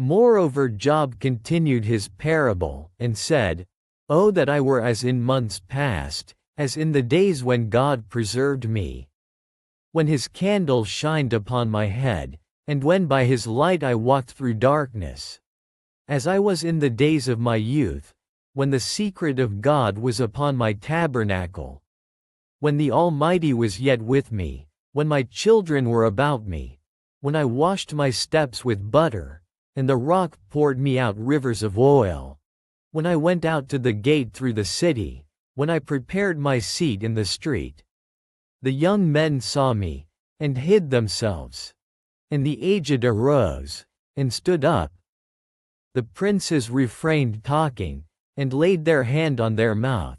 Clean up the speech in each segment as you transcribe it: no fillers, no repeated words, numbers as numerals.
Moreover Job continued his parable, and said, "Oh that I were as in months past, as in the days when God preserved me. When his candle shined upon my head, and when by his light I walked through darkness. As I was in the days of my youth, when the secret of God was upon my tabernacle. When the Almighty was yet with me, when my children were about me, when I washed my steps with butter, and the rock poured me out rivers of oil. When I went out to the gate through the city, when I prepared my seat in the street. The young men saw me, and hid themselves. And the aged arose, and stood up. The princes refrained talking, and laid their hand on their mouth.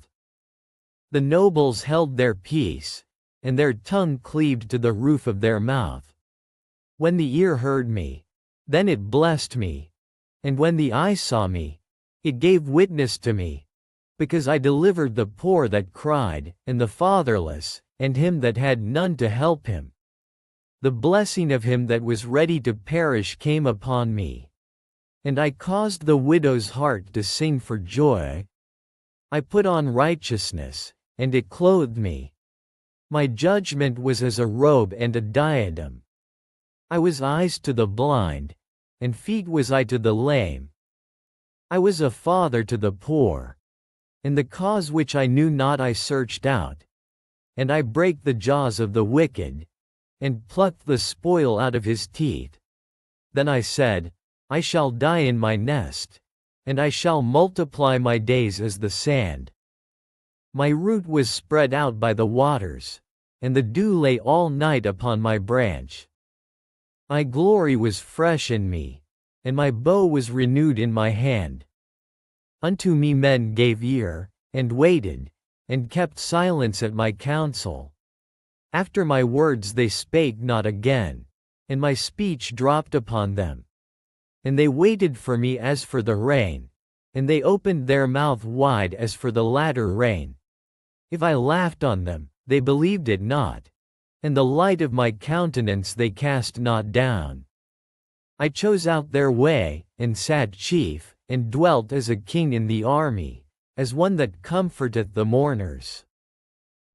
The nobles held their peace, and their tongue cleaved to the roof of their mouth. When the ear heard me, then it blessed me. And when the eye saw me, it gave witness to me. Because I delivered the poor that cried, and the fatherless, and him that had none to help him. The blessing of him that was ready to perish came upon me. And I caused the widow's heart to sing for joy. I put on righteousness, and it clothed me. My judgment was as a robe and a diadem. I was eyes to the blind, and feet was I to the lame. I was a father to the poor. And the cause which I knew not I searched out. And I brake the jaws of the wicked, and plucked the spoil out of his teeth. Then I said, I shall die in my nest, and I shall multiply my days as the sand. My root was spread out by the waters, and the dew lay all night upon my branch. My glory was fresh in me, and my bow was renewed in my hand. Unto me men gave ear, and waited, and kept silence at my counsel. After my words they spake not again, and my speech dropped upon them. And they waited for me as for the rain, and they opened their mouth wide as for the latter rain. If I laughed on them, they believed it not, and the light of my countenance they cast not down. I chose out their way, and sat chief, and dwelt as a king in the army, as one that comforteth the mourners.